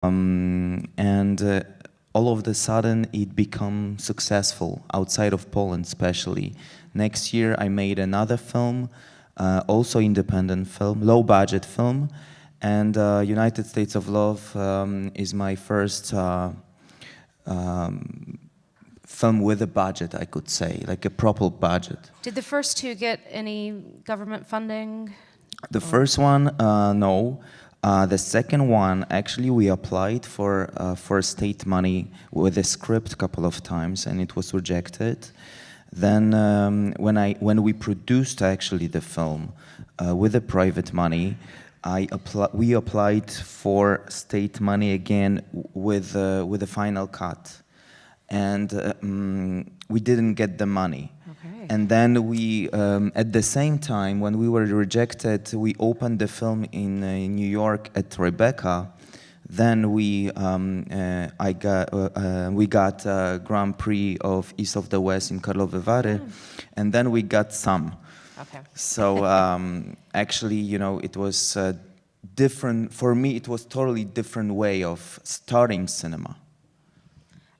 And all of a sudden it became successful outside of Poland especially. Next year I made another film, also independent film, low budget film, and United States of Love is my first film with a budget, I could say, like a proper budget. Did the first two get any government funding? The first one, no. The second one, actually, we applied for state money with a script a couple of times, and it was rejected. Then, when we produced actually the film with the private money, we applied for state money again with the final cut, and we didn't get the money. Okay. And then we, at the same time, when we were rejected, we opened the film in New York at Rebecca. Then we got Grand Prix of East of the West in Karlovy Vary, and then we got some. Okay. So actually, you know, it was different for me. It was totally different way of starting cinema.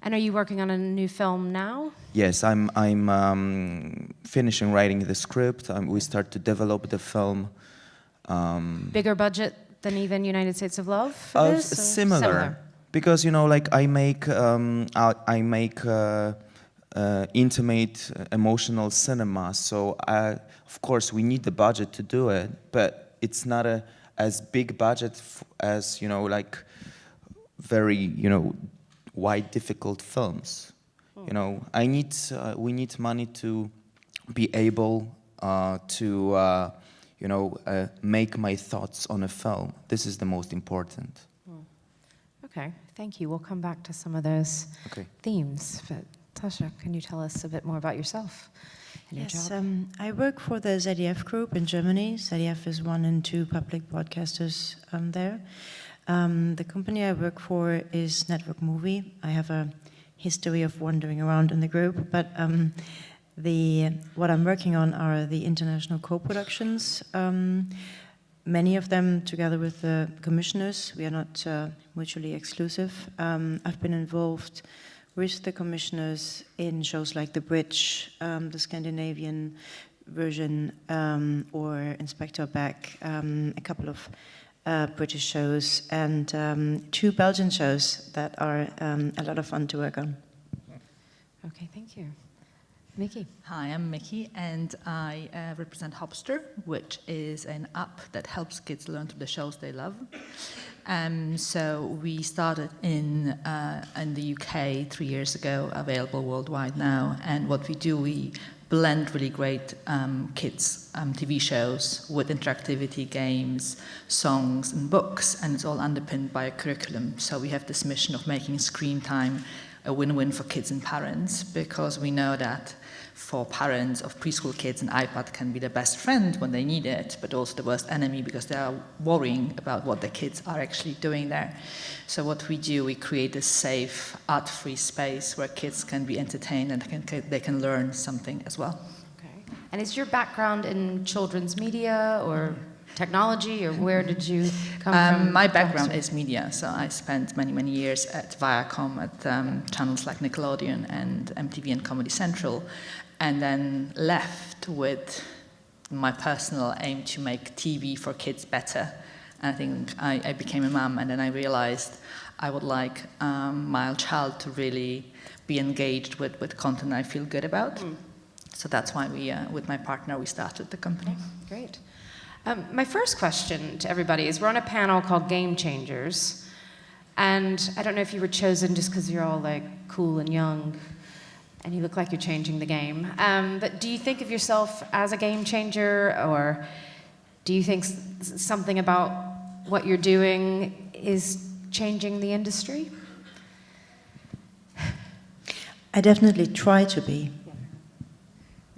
And are you working on a new film now? Yes, I'm finishing writing the script. We start to develop the film. Bigger budget than even United States of Love for this? Similar, because you know, like I make intimate, emotional cinema. So of course we need the budget to do it, but it's not as big budget as, you know, like very, you know, wide, difficult films. You know, we need money to be able to, you know, make my thoughts on a film. This is the most important. Okay, thank you. We'll come back to some of those themes. But Tasja, can you tell us a bit more about yourself and your job? I work for the ZDF Group in Germany. ZDF is 1 and 2 public broadcasters there. The company I work for is Network Movie. I have a history of wandering around in the group, but what I'm working on are the international co-productions. Many of them together with the commissioners. We are not mutually exclusive. I've been involved with the commissioners in shows like The Bridge, the Scandinavian version, or Inspector Beck, a couple of British shows, and 2 Belgian shows that are a lot of fun to work on. Okay, thank you. Miki. Hi, I'm Miki, and I represent Hopster, which is an app that helps kids learn through the shows they love. So we started in the UK 3 years ago, available worldwide now, and what we do, we blend really great kids' TV shows with interactivity, games, songs, and books, and it's all underpinned by a curriculum. So we have this mission of making screen time a win-win for kids and parents, because we know that for parents of preschool kids, an iPad can be the best friend when they need it, but also the worst enemy because they are worrying about what their kids are actually doing there. So what we do, we create a safe, art-free space where kids can be entertained and they can learn something as well. Okay. And is your background in children's media or technology, or where did you come from? My background is media, so I spent many, many years at Viacom, at channels like Nickelodeon and MTV and Comedy Central, and then left with my personal aim to make TV for kids better. And I think I became a mum, and then I realized I would like my child to really be engaged with content I feel good about. So that's why we, with my partner, we started the company. Great. My first question to everybody is, we're on a panel called Game Changers, and I don't know if you were chosen just because you're all like cool and young, and you look like you're changing the game, but do you think of yourself as a game changer, or do you think something about what you're doing is changing the industry? I definitely try to be.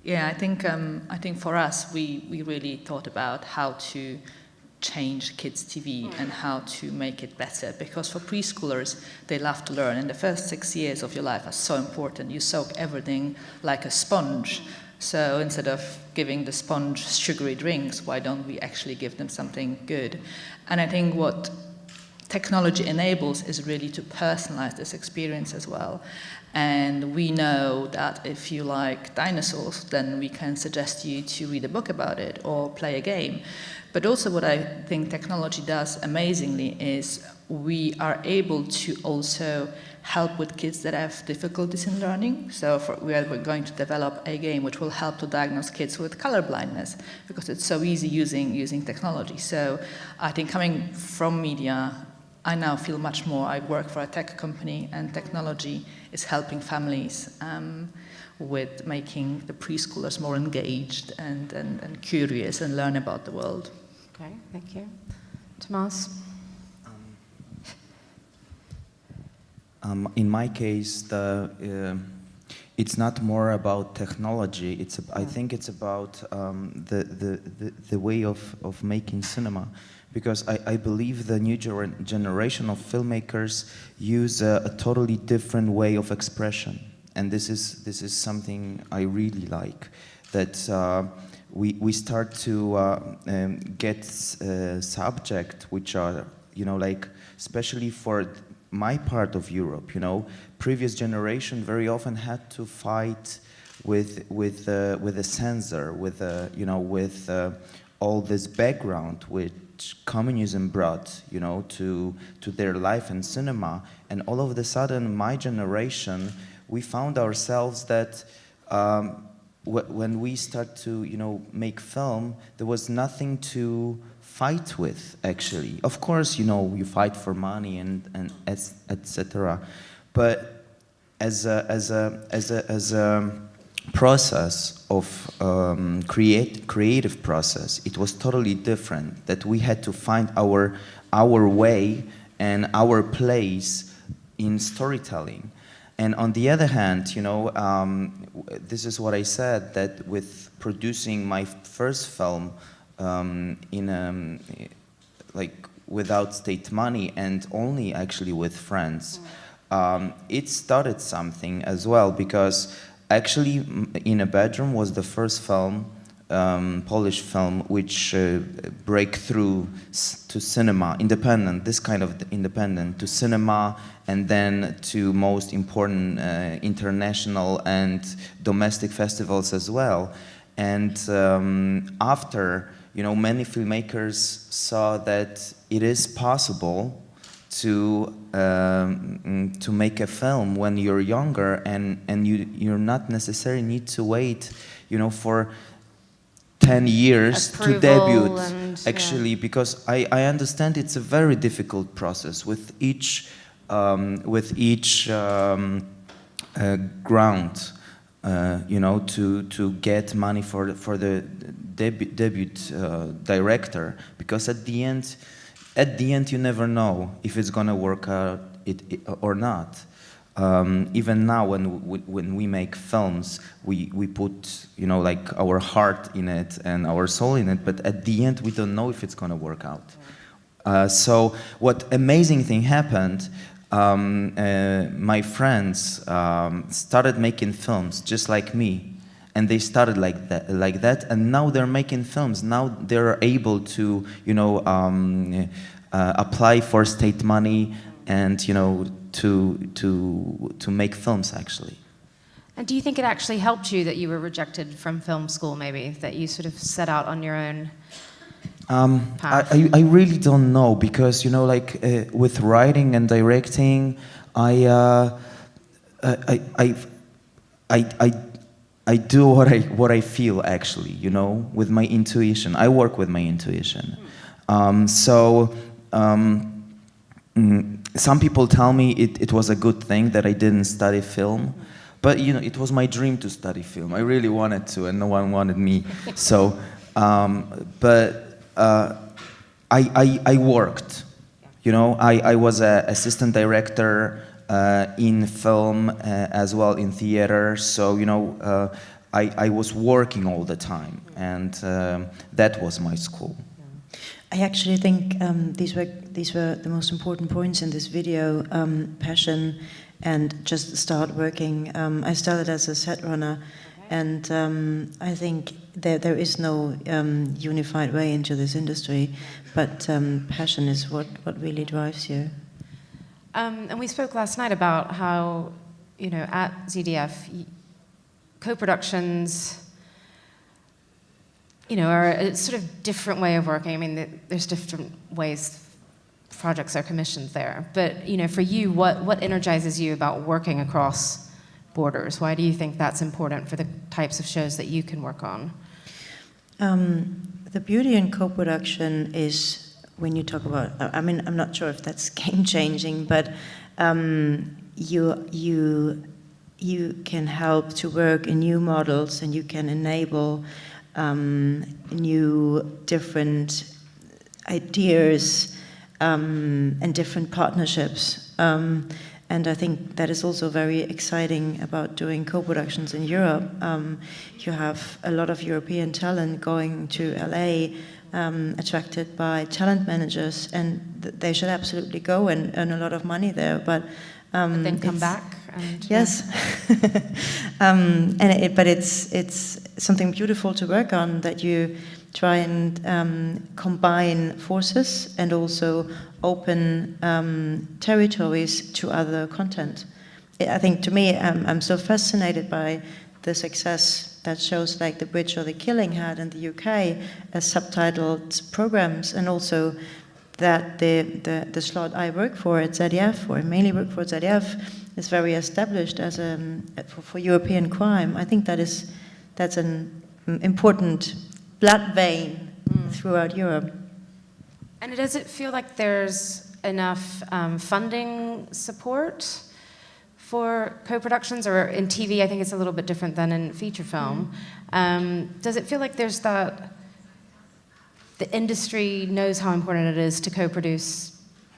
Yeah, I think for us, we really thought about how to change kids' TV and how to make it better, because for preschoolers, they love to learn, and the first 6 years of your life are so important. You soak everything like a sponge. So instead of giving the sponge sugary drinks, why don't we actually give them something good? And I think what technology enables is really to personalize this experience as well. And we know that if you like dinosaurs, then we can suggest you to read a book about it or play a game. But also what I think technology does amazingly is we are able to also help with kids that have difficulties in learning. So we're going to develop a game which will help to diagnose kids with color blindness, because it's so easy using technology. So I think coming from media, I now feel much more, I work for a tech company, and technology is helping families with making the preschoolers more engaged and curious and learn about the world. Okay, thank you. Tomasz? In my case, it's not more about technology. I think it's about the way of making cinema, because I believe the new generation of filmmakers use a totally different way of expression, and this is something I really like. That we start to get subject which are, like, especially for my part of Europe, previous generation very often had to fight with a censor, with all this background which communism brought, to their life in cinema. And all of a sudden, my generation, we found ourselves that when we start to, make film, there was nothing to fight with, actually. Of course, you fight for money and etc. But as a process of creative process, it was totally different. That we had to find our way and our place in storytelling. And on the other hand, this is what I said, that with producing my first film without state money and only actually with friends, it started something as well, because actually In a Bedroom was the first film, Polish film, which break through to cinema, independent, this kind of independent, to cinema, and then to most important international and domestic festivals as well. And after, many filmmakers saw that it is possible to make a film when you're younger, and you're not necessarily need to wait, for 10 years to debut, actually, because I understand it's a very difficult process with each ground, to get money for the debut director, because at the end you never know if it's gonna work out or not. Even now, when we make films, we put like our heart in it and our soul in it, but at the end we don't know if it's gonna work out. So what amazing thing happened, my friends started making films just like me, and they started like that, and now they're making films. Now they're able to apply for state money and to make films, actually. And do you think it actually helped you that you were rejected from film school, maybe, that you sort of set out on your own path? I really don't know, because with writing and directing, I do what I feel, actually, with my intuition. I work with my intuition. Some people tell me it was a good thing that I didn't study film, but it was my dream to study film. I really wanted to, and no one wanted me. So, but I worked. I was an assistant director in film as well, in theater. So I was working all the time, and that was my school. I actually think these were the most important points in this video: passion and just start working. I started as a set runner, And I think there is no unified way into this industry, but passion is what really drives you. And we spoke last night about how, at ZDF, co-productions, are a sort of different way of working. I mean, there's different ways projects are commissioned there. But, for you, what energizes you about working across borders? Why do you think that's important for the types of shows that you can work on? The beauty in co-production is when you talk about, I'm not sure if that's game-changing, but you can help to work in new models, and you can enable new different ideas and different partnerships. And I think that is also very exciting about doing co-productions in Europe. You have a lot of European talent going to LA, attracted by talent managers, and they should absolutely go and earn a lot of money there. But then come back. And, yes, but it's something beautiful to work on, that you try and combine forces and also open territories to other content. I think, to me, I'm so fascinated by the success that shows like The Bridge or The Killing had in the UK as subtitled programs, and also that the slot I work for at ZDF, or mainly work for ZDF, is very established as for European crime. I think that's an important blood vein throughout Europe. And does it feel like there's enough funding support for co-productions? Or in TV, I think it's a little bit different than in feature film. Does it feel like there's the industry knows how important it is to co-produce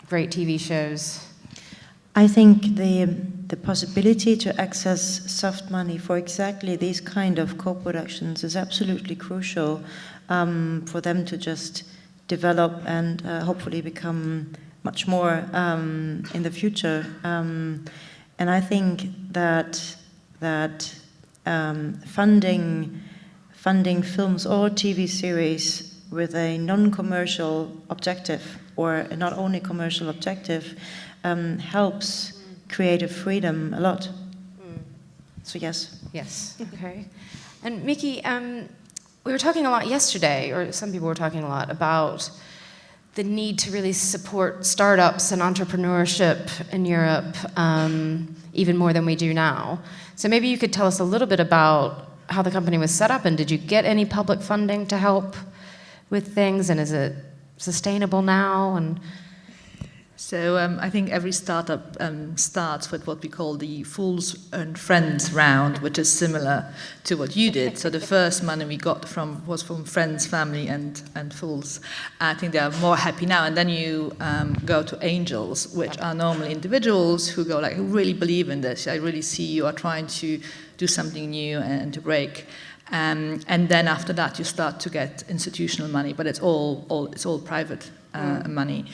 great TV shows? I think the possibility to access soft money for exactly these kind of co-productions is absolutely crucial for them to just develop and hopefully become much more in the future. And I think that funding films or TV series with a non-commercial objective, or not only commercial objective, helps creative freedom a lot. So yes. Yes, okay. And Miki, we were talking a lot yesterday, or some people were talking a lot, about the need to really support startups and entrepreneurship in Europe, even more than we do now. So maybe you could tell us a little bit about how the company was set up, and did you get any public funding to help with things, and is it sustainable now? And so I think every startup starts with what we call the Fools and Friends round, which is similar to what you did. So the first money we got was from friends, family, and fools. I think they are more happy now. And then you go to angels, which are normally individuals who go like, who really believe in this. I really see you are trying to do something new and to break. And then after that, you start to get institutional money, but it's all private money.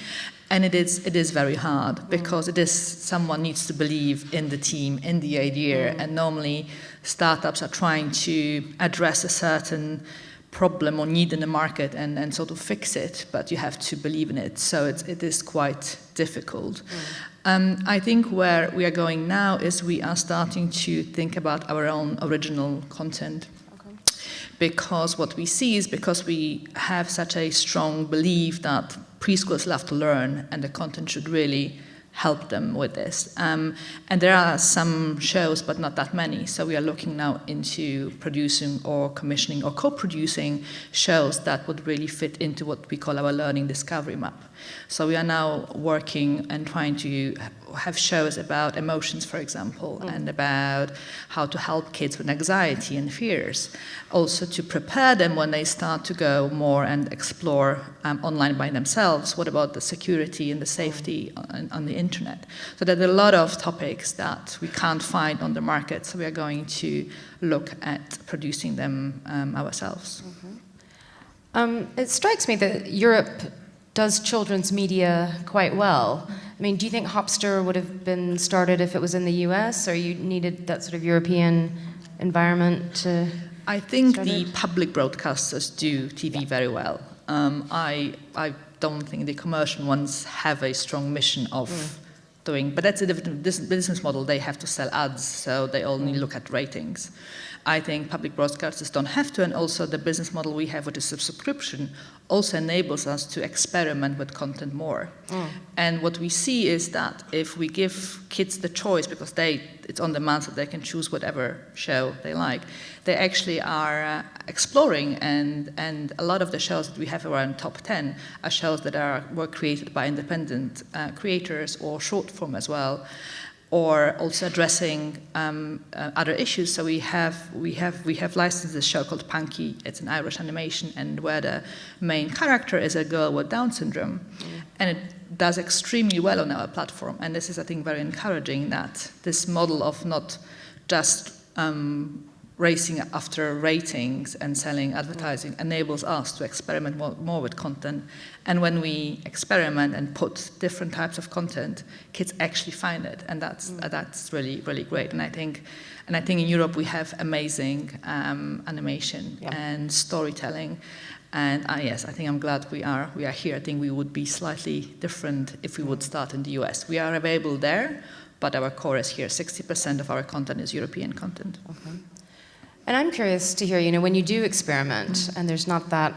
And it is very hard, because someone needs to believe in the team, in the idea, and normally startups are trying to address a certain problem or need in the market and sort of fix it, but you have to believe in it. So it is quite difficult. I think where we are going now is we are starting to think about our own original content. Because what we see is, because we have such a strong belief that preschoolers love to learn, and the content should really help them with this. And there are some shows, but not that many. So we are looking now into producing or commissioning or co-producing shows that would really fit into what we call our learning discovery map. So we are now working and trying to have shows about emotions, for example, and about how to help kids with anxiety and fears. Also to prepare them when they start to go more and explore online by themselves. What about the security and the safety on the internet? So there are a lot of topics that we can't find on the market, so we are going to look at producing them ourselves. It strikes me that Europe does children's media quite well. I mean, do you think Hopster would have been started if it was in the US, or you needed that sort of European environment to... I think Start the it? public broadcasters do TV very well. I don't think the commercial ones have a strong mission of doing, but that's a different business model. They have to sell ads, so they only look at ratings. I think public broadcasters don't have to, and also the business model we have, which is a subscription, also enables us to experiment with content more. And what we see is that if we give kids the choice, because it's on demand, so they can choose whatever show they like, they actually are exploring, and a lot of the shows that we have around top 10 are shows that were created by independent creators or short form as well, or also addressing other issues. So we have licensed this show called Punky. It's an Irish animation, and where the main character is a girl with Down syndrome, and it does extremely well on our platform. And this is, I think, very encouraging that this model of not just racing after ratings and selling advertising enables us to experiment more with content. And when we experiment and put different types of content, kids actually find it, and that's really, really great. And I think in Europe we have amazing animation and storytelling. And yes, I think I'm glad we are here. I think we would be slightly different if we would start in the US. We are available there, but our core is here. 60% of our content is European content. Okay. And I'm curious to hear, when you do experiment and there's not that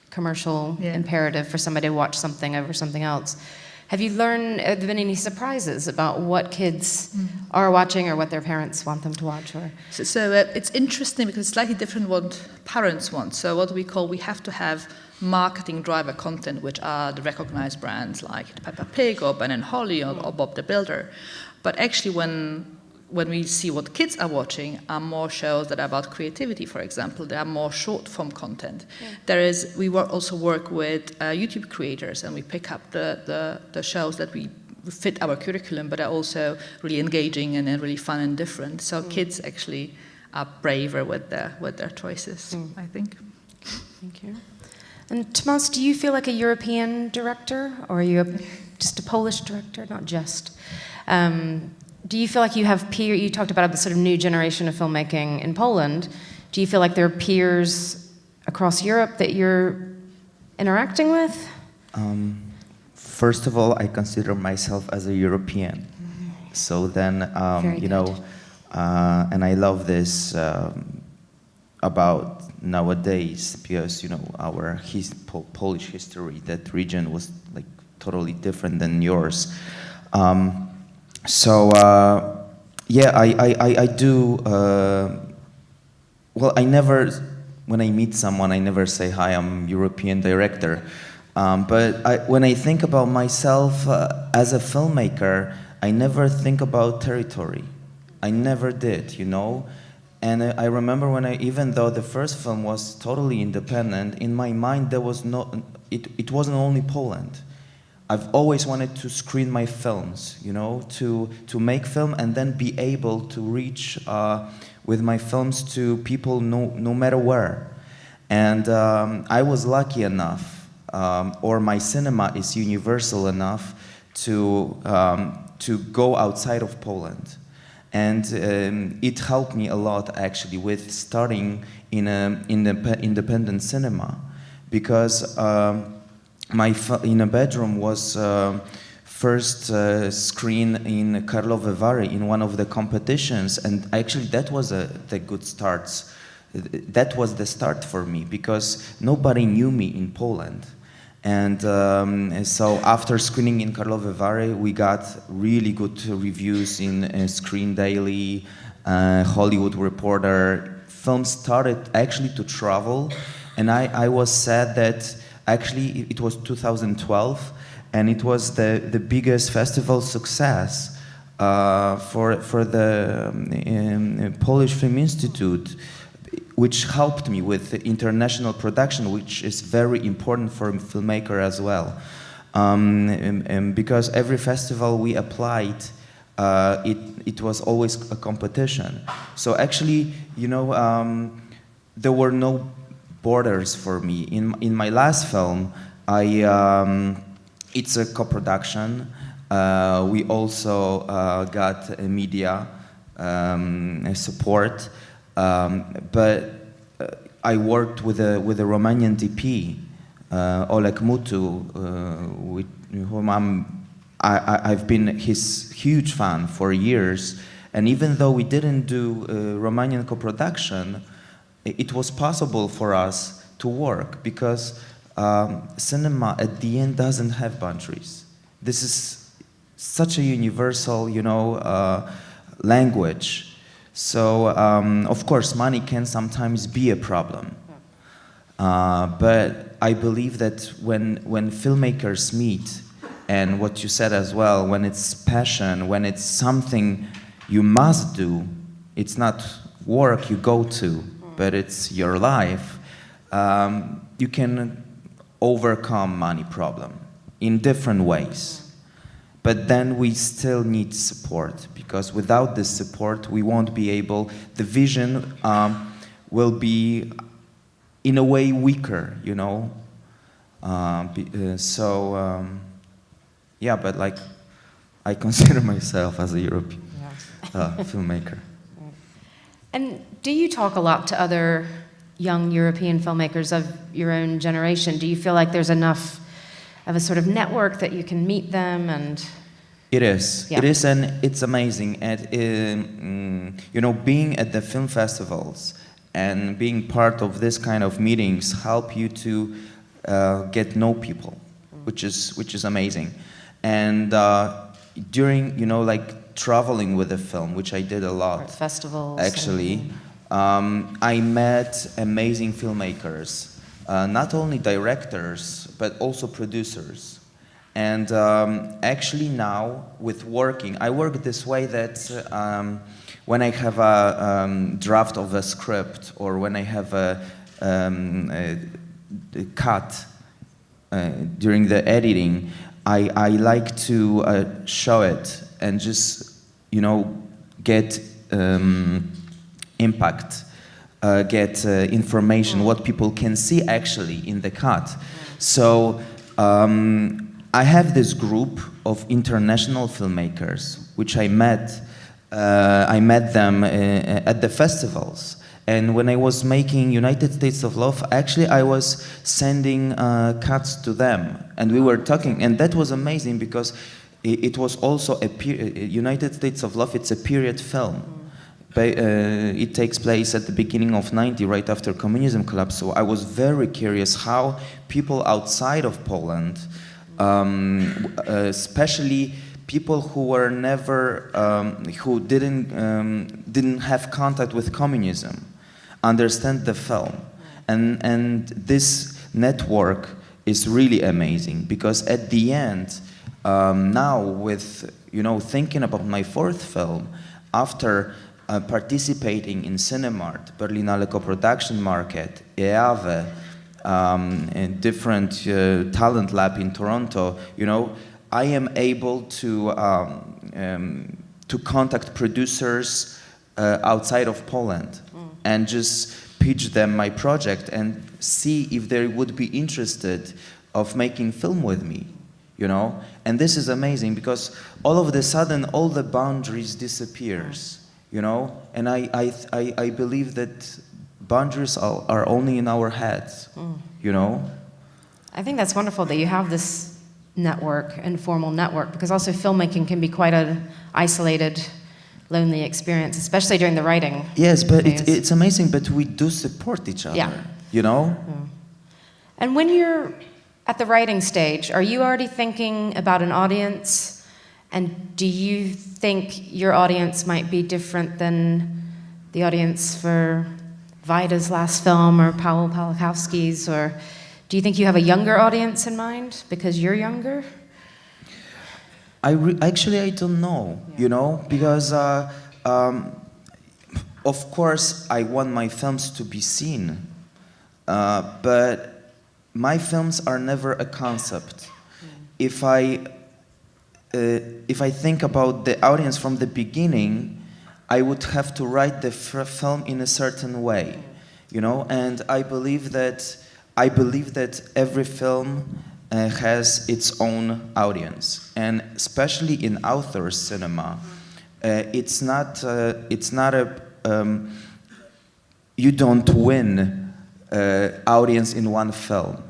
commercial imperative for somebody to watch something over something else, have there been any surprises about what kids are watching or what their parents want them to watch? Or? So it's interesting because it's slightly different what parents want. So what we have to have marketing driver content, which are the recognized brands like Peppa Pig or Ben and Holly or Bob the Builder. But actually when we see what kids are watching are more shows that are about creativity, for example. There are more short form content. We also work with YouTube creators, and we pick up the shows that we fit our curriculum, but are also really engaging and really fun and different. So kids actually are braver with their choices, I think. Thank you. And Tomasz, do you feel like a European director, or are you just a Polish director? Not just. Do you feel like you have peers? You talked about the sort of new generation of filmmaking in Poland. Do you feel like there are peers across Europe that you're interacting with? First of all, I consider myself as a European. So then, and I love this about nowadays, because our Polish history, that region was like totally different than yours. I do. I never, when I meet someone, I never say, "Hi, I'm European director." But when I think about myself as a filmmaker, I never think about territory. I never did, And I remember even though the first film was totally independent, in my mind there was it wasn't only Poland. I've always wanted to screen my films, to make film and then be able to reach with my films to people no matter where. And I was lucky enough, or my cinema is universal enough to go outside of Poland. And it helped me a lot, actually, with starting in independent cinema, because in a bedroom was first screened in Karlovy Vary in one of the competitions, and actually that was the good start. That was the start for me, because nobody knew me in Poland. And so after screening in Karlovy Vary, we got really good reviews in Screen Daily, Hollywood Reporter. Film started actually to travel, and I was sad that actually it was 2012, and it was the biggest festival success for the Polish Film Institute, which helped me with international production, which is very important for a filmmaker as well. Because every festival we applied, it was always a competition. So actually, there were no borders for me. In my last film, it's a co-production. We also got media support. But I worked with a Romanian DP, Oleg Mutu, with whom I've been his huge fan for years. And even though we didn't do Romanian co-production, it was possible for us to work because cinema at the end doesn't have boundaries. This is such a universal, language. So, of course, money can sometimes be a problem. But I believe that when filmmakers meet, and what you said as well, when it's passion, when it's something you must do, it's not work you go to, but it's your life, you can overcome money problem in different ways. But then we still need support, because without this support, we won't be able, the vision will be in a way weaker, yeah, but like, I consider myself as a European filmmaker. And do you talk a lot to other young European filmmakers of your own generation? Do you feel like there's enough of a sort of network that you can meet them and... It is. Yeah. It is, and it's amazing. And being at the film festivals and being part of this kind of meetings help you to get know people, which is amazing. And during traveling with the film, which I did a lot, art festivals, actually, I met amazing filmmakers, not only directors but also producers. And actually now, with working, I work this way that when I have a draft of a script, or when I have a cut during the editing, I like to show it and just, get impact, get information, what people can see actually in the cut. So I have this group of international filmmakers, which I met them at the festivals. And when I was making United States of Love, actually I was sending cuts to them, and we were talking, and that was amazing because it was also United States of Love. It's a period film. It takes place at the beginning of '90, right after communism collapsed. So I was very curious how people outside of Poland, especially people who were never, who didn't have contact with communism, understand the film. And this network is really amazing, because at the end, now with, thinking about my fourth film, after participating in Cinemart, Berlinale co-production market, EAVE, and different talent lab in Toronto, I am able to contact producers outside of Poland and just pitch them my project and see if they would be interested of making film with me, And this is amazing, because all of a sudden all the boundaries disappears, And I believe that boundaries are only in our heads, I think that's wonderful that you have this network, informal network, because also filmmaking can be quite an isolated, lonely experience, especially during the writing. Yes, but phase. it's amazing, but we do support each other, Yeah. And when you're at the writing stage, are you already thinking about an audience? And do you think your audience might be different than the audience for Vida's last film or Paweł Pawlikowski's, or do you think you have a younger audience in mind because you're younger? Actually, I don't know, because of course I want my films to be seen, but my films are never a concept. If I think about the audience from the beginning, I would have to write the film in a certain way, and I believe that every film has its own audience, and especially in author cinema, it's not a you don't win audience in one film.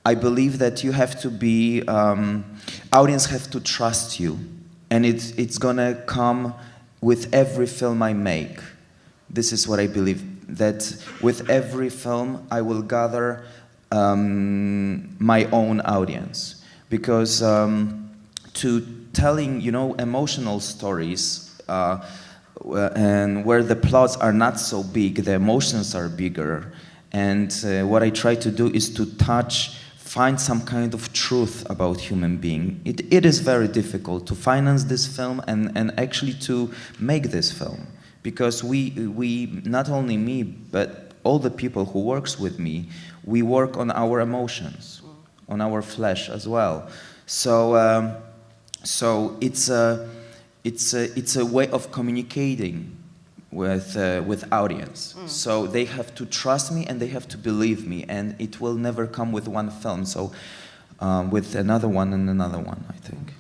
I believe that you have to be, audience have to trust you, and it's gonna come with every film I make. This is what I believe, that with every film I will gather my own audience. Because to telling, you know, emotional stories and where the plots are not so big, the emotions are bigger. And what I try to do is to find some kind of truth about human being. It is very difficult to finance this film and actually to make this film. Because we, not only me, but all the people who works with me, we work on our emotions, on our flesh as well. So, so it's a way of communicating with audience. So they have to trust me and they have to believe me, and it will never come with one film. So with another one and another one, I think.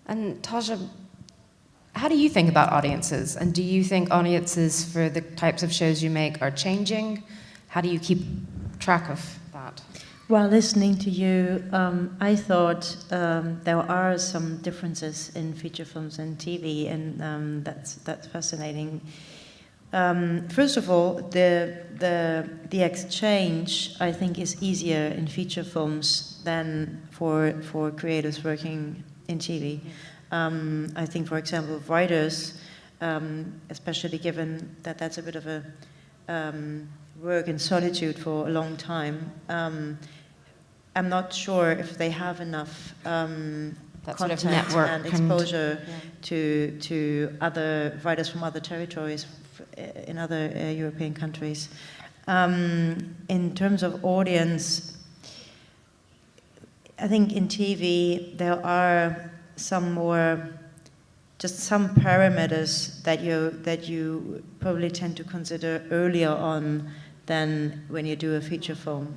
And Tasja, how do you think about audiences? And do you think audiences for the types of shows you make are changing? How do you keep track of that? While listening to you, I thought there are some differences in feature films and TV, and that's fascinating. First of all, the exchange, I think, is easier in feature films than for creators working in TV. I think, for example, writers, especially given that that's a bit of a work in solitude for a long time, I'm not sure if they have enough That sort of contact network and exposure to other writers from other territories in other European countries. In terms of audience, I think in TV there are some parameters that you probably tend to consider earlier on than when you do a feature film.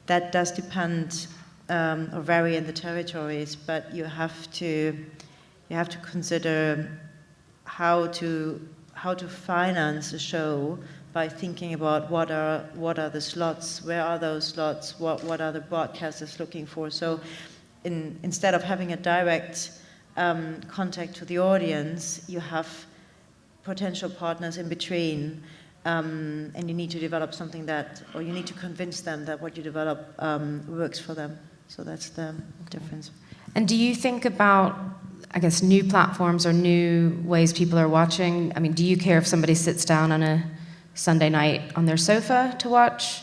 That does depend or vary in the territories, but you have to consider how to finance a show by thinking about what are the slots, where are those slots, what are the broadcasters looking for. So instead of having a direct contact to the audience, you have potential partners in between. And you need to develop something or you need to convince them that what you develop works for them. So that's the difference. And do you think about, I guess, new platforms or new ways people are watching? I mean, do you care if somebody sits down on a Sunday night on their sofa to watch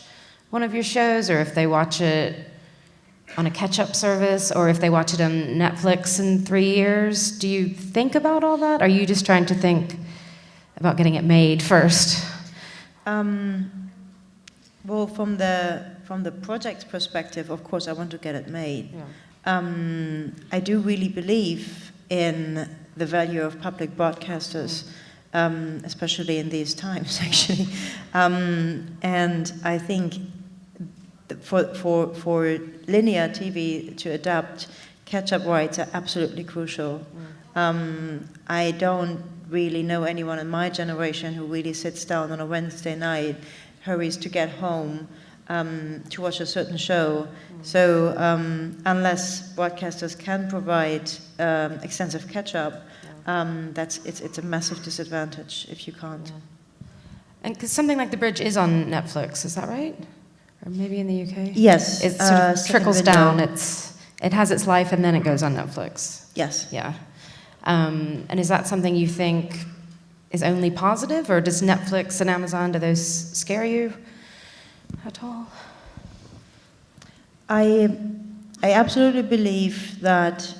one of your shows, or if they watch it on a catch-up service, or if they watch it on Netflix in 3 years? Do you think about all that? Or are you just trying to think about getting it made first? Well, from the project perspective, of course, I want to get it made. Yeah. I do really believe in the value of public broadcasters, especially in these times, actually. And I think for linear TV to adapt, catch-up rights are absolutely crucial. I don't really know anyone in my generation who really sits down on a Wednesday night, hurries to get home to watch a certain show. So unless broadcasters can provide extensive catch-up, it's a massive disadvantage if you can't. And because something like The Bridge is on Netflix, is that right? Or maybe in the UK? Yes. It sort of trickles window. down. It has its life and then it goes on Netflix. Yes. Yeah. And is that something you think is only positive, or does Netflix and Amazon, do those scare you at all? I absolutely believe that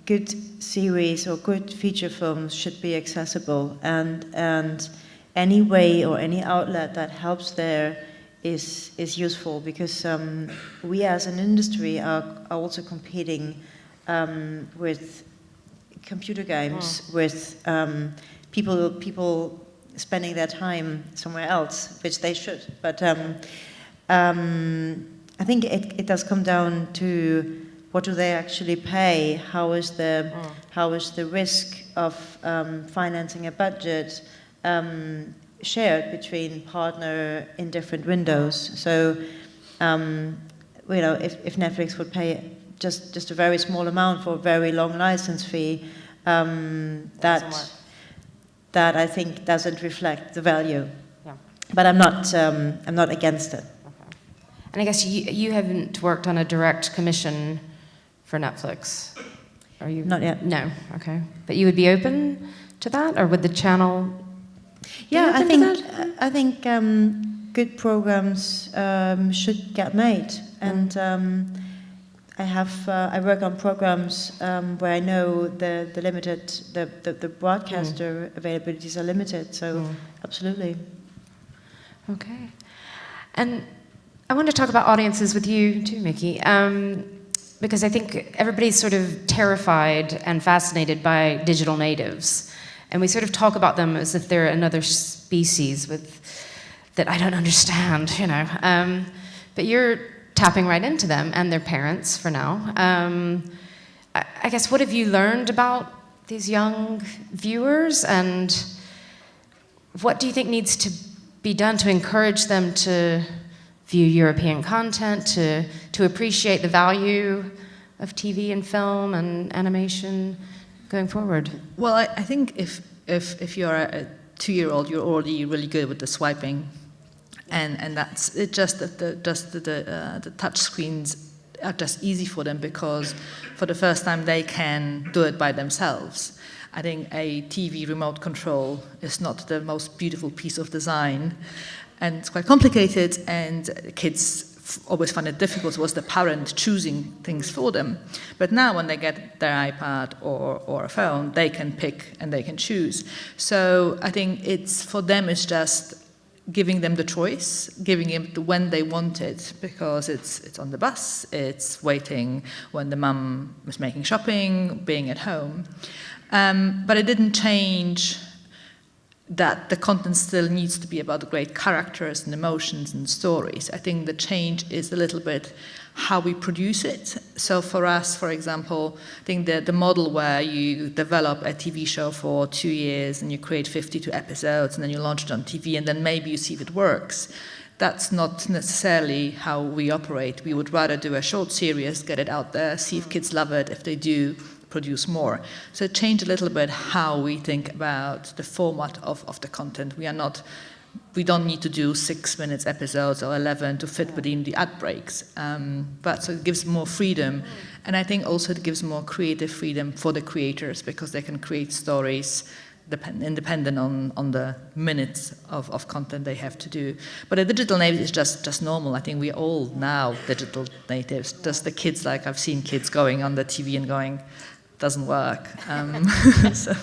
good series or good feature films should be accessible, and any way or any outlet that helps there is useful, because we as an industry are also competing with computer games, with people spending their time somewhere else, which they should. But I think it does come down to what do they actually pay? How is the risk of financing a budget? shared between partner in different windows. So, if Netflix would pay just a very small amount for a very long license fee, that I think doesn't reflect the value. Yeah. But I'm not against it. Okay. And I guess you haven't worked on a direct commission for Netflix, are you? Not yet. No. Okay. But you would be open to that, or would the channel? Yeah, be open to that? I think good programs should get made, and I work on programs where I know the broadcaster availabilities are limited. So absolutely. Okay. And I want to talk about audiences with you too, Miki, because I think everybody's sort of terrified and fascinated by digital natives. And we sort of talk about them as if they're another species that I don't understand, But you're tapping right into them and their parents for now. I guess, what have you learned about these young viewers, and what do you think needs to be done to encourage them to view European content, to appreciate the value of TV and film and animation going forward? Well, I think if you're a 2-year-old, you're already really good with the swiping, and that's it. Just that the touch screens are just easy for them, because for the first time they can do it by themselves. I think a TV remote control is not the most beautiful piece of design, and it's quite complicated, and kids always find it difficult was the parent choosing things for them. But now when they get their iPad or a phone, they can pick and they can choose. So I think it's for them, it's just giving them the choice, giving them when they want it, because it's on the bus, it's waiting when the mum is making shopping, being at home. But it didn't change that the content still needs to be about the great characters and emotions and stories. I think the change is a little bit how we produce it. So for us, for example, I think the model where you develop a TV show for 2 years and you create 52 episodes and then you launch it on TV and then maybe you see if it works, that's not necessarily how we operate. We would rather do a short series, get it out there, see if kids love it. If they do, produce more. So it changed a little bit how we think about the format of the content. We don't need to do 6 minutes episodes or 11 to fit within the ad breaks. But so it gives more freedom. And I think also it gives more creative freedom for the creators, because they can create stories independent on the minutes of content they have to do. But a digital native is just normal. I think we're all now digital natives. Just the kids, like I've seen kids going on the TV and going, doesn't work. So.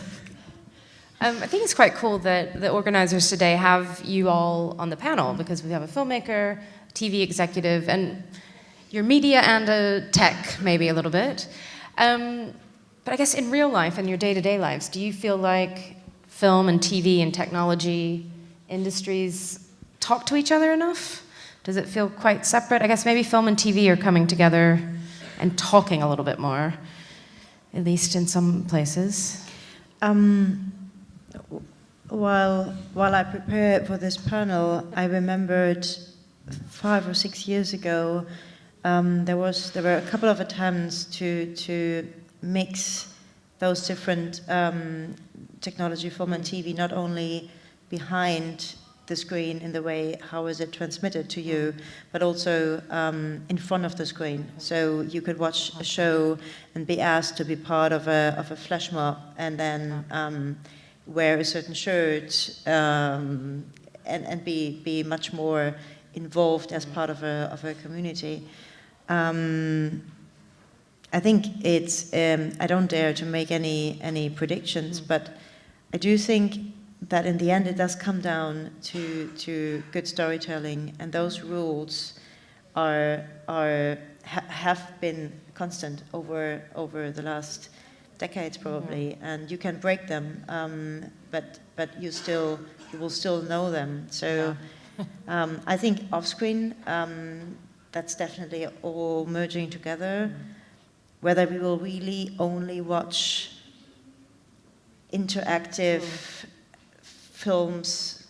I think it's quite cool that the organizers today have you all on the panel, because we have a filmmaker, TV executive, and your media and a tech, maybe a little bit. But I guess in real life and your day-to-day lives, do you feel like film and TV and technology industries talk to each other enough? Does it feel quite separate? I guess maybe film and TV are coming together and talking a little bit more, at least in some places. While I prepared for this panel, I remembered 5 or 6 years ago, there were a couple of attempts to mix those different technology, film and TV, not only behind the screen in the way how is it transmitted to you, but also in front of the screen. So you could watch a show and be asked to be part of a flash mob, and then wear a certain shirt and be much more involved as part of a community. I think it's I don't dare to make any predictions, but I do think that in the end it does come down to good storytelling, and those rules have been constant over the last decades probably, and you can break them, but you will still know them. So I think off screen, that's definitely all merging together. Whether we will really only watch interactive films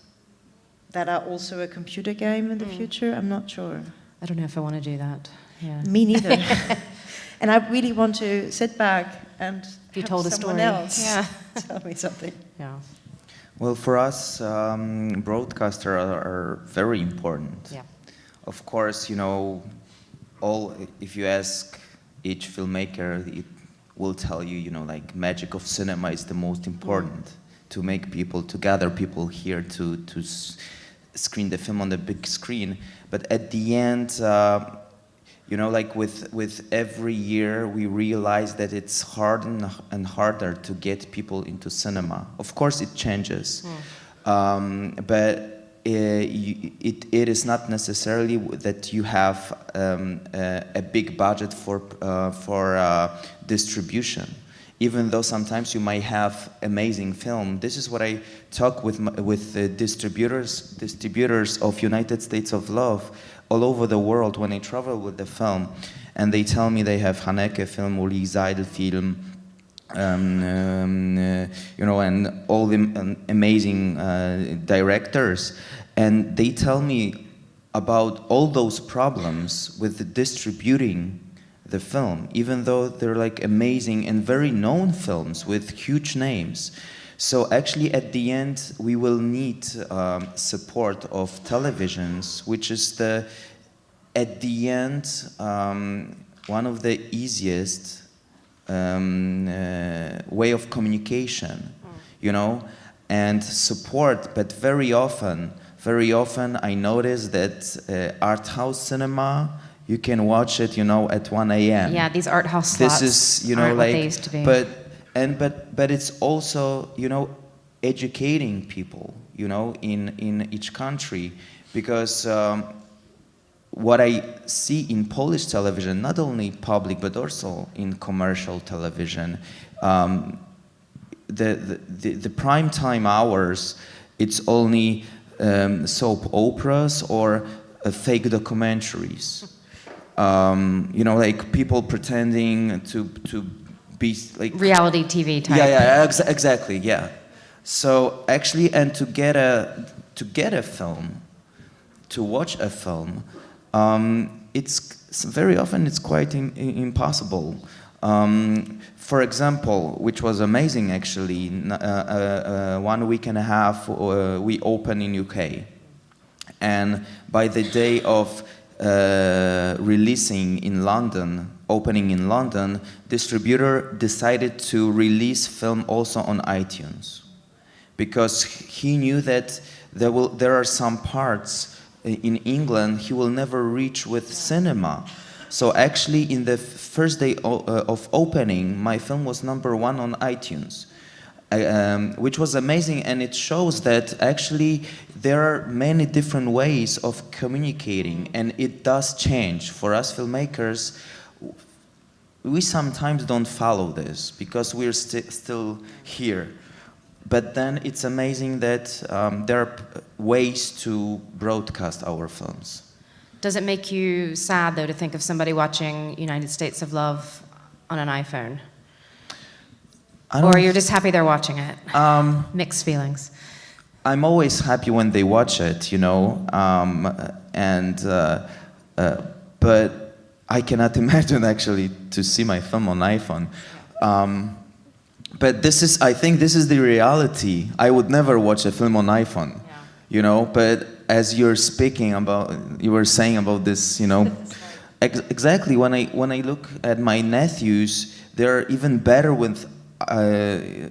that are also a computer game in the future. I'm not sure. I don't know if I want to do that. Yeah. Me neither. And I really want to sit back and You have told a someone story. else Yeah. tell me something. Yeah. Well, for us, broadcasters are very important. Yeah. Of course, if you ask each filmmaker, it will tell you, like magic of cinema is the most important, to make people, to gather people here to screen the film on the big screen. But at the end, like with every year, we realize that it's harder and harder to get people into cinema. Of course, it changes, but it is not necessarily that you have a big budget for distribution. Even though sometimes you might have amazing film, this is what I talk with the distributors of United States of Love all over the world when I travel with the film, and they tell me they have Haneke film, Uli Seidel film, and all the amazing directors, and they tell me about all those problems with the distributing the film, even though they're like amazing and very known films with huge names. So actually at the end we will need support of televisions, which is at the end one of the easiest way of communication, and support. But very often I notice that art house cinema, you can watch it, at 1 a.m. Yeah, these art house slots This is, aren't what like, they used to be. but it's also, educating people, in each country, because what I see in Polish television, not only public but also in commercial television, the prime time hours, it's only soap operas or fake documentaries. Like people pretending to be like reality TV type. Exactly, yeah. So actually, and to get a film, to watch a film, it's very often it's quite impossible. For example, which was amazing actually, 1 week and a half we opened in UK, and by the day of releasing in London, opening in London, distributor decided to release film also on iTunes, because he knew that there are some parts in England he will never reach with cinema. So actually in the first day of opening, my film was #1 on iTunes, which was amazing, and it shows that actually there are many different ways of communicating, and it does change. For us filmmakers, we sometimes don't follow this because we're still here. But then it's amazing that there are ways to broadcast our films. Does it make you sad, though, to think of somebody watching United States of Love on an iPhone? Or you're just happy they're watching it? Mixed feelings. I'm always happy when they watch it, but I cannot imagine actually to see my film on iPhone. But I think this is the reality. I would never watch a film on iPhone, but as you were saying about this, exactly, when I look at my nephews, they're even better with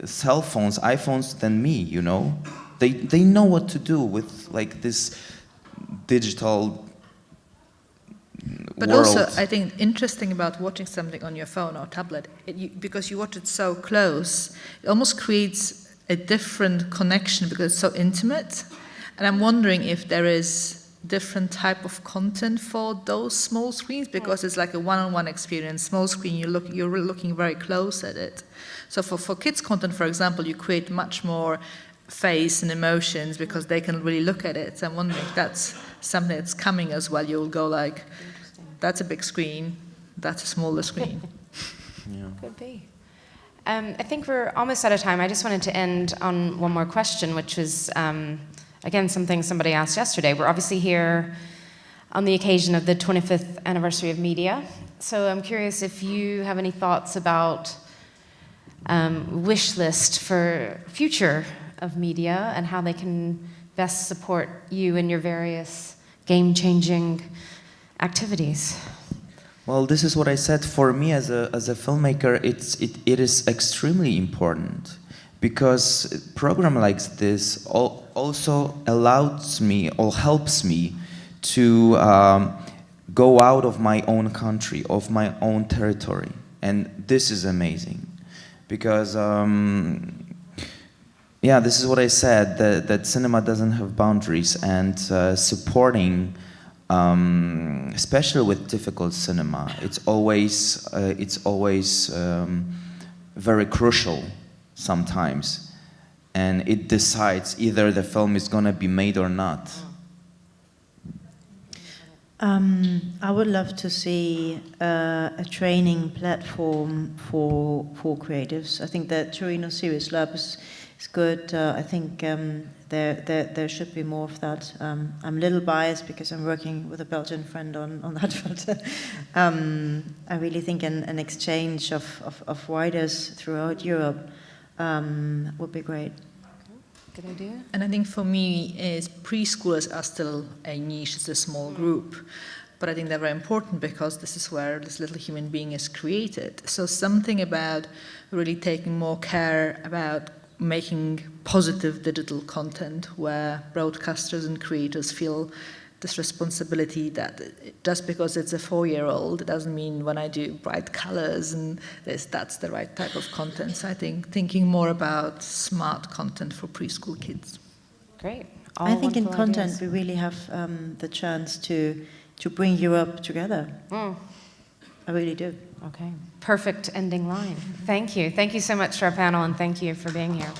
cell phones, iPhones than me, They know what to do with like this digital But world. also, I think interesting about watching something on your phone or tablet, because you watch it so close, it almost creates a different connection because it's so intimate. And I'm wondering if there is different type of content for those small screens, because it's like a one-on-one experience. Small screen, you're looking very close at it. So for kids' content, for example, you create much more face and emotions because they can really look at it. So I'm wondering if that's something that's coming as well. You'll go like, that's a big screen, that's a smaller screen. Could be. I think we're almost out of time. I just wanted to end on one more question, which was again, something somebody asked yesterday. We're obviously here on the occasion of the 25th anniversary of media. So I'm curious if you have any thoughts about wish list for future of media and how they can best support you in your various game-changing activities. Well, this is what I said. For me, as a filmmaker, it is extremely important, because a program like this also allows me or helps me to go out of my own country, of my own territory, and this is amazing, because yeah, this is what I said, that cinema doesn't have boundaries, and supporting, especially with difficult cinema, it's always very crucial sometimes, and it decides either the film is going to be made or not. I would love to see a training platform for creatives. I think that Torino Series Lab is good. I think there should be more of that. I'm a little biased because I'm working with a Belgian friend on that, but I really think an exchange of writers throughout Europe would be great. Good idea. And I think for me, is preschoolers are still a niche, it's a small group. But I think they're very important because this is where this little human being is created. So something about really taking more care about making positive digital content where broadcasters and creators feel this responsibility that just because it's a 4-year-old, it doesn't mean when I do bright colors and that's the right type of content. So I think thinking more about smart content for preschool kids. Great. I think in wonderful content ideas. we really have the chance to bring Europe together. I really do. Okay. Perfect ending line. Thank you. Thank you so much to our panel, and thank you for being here.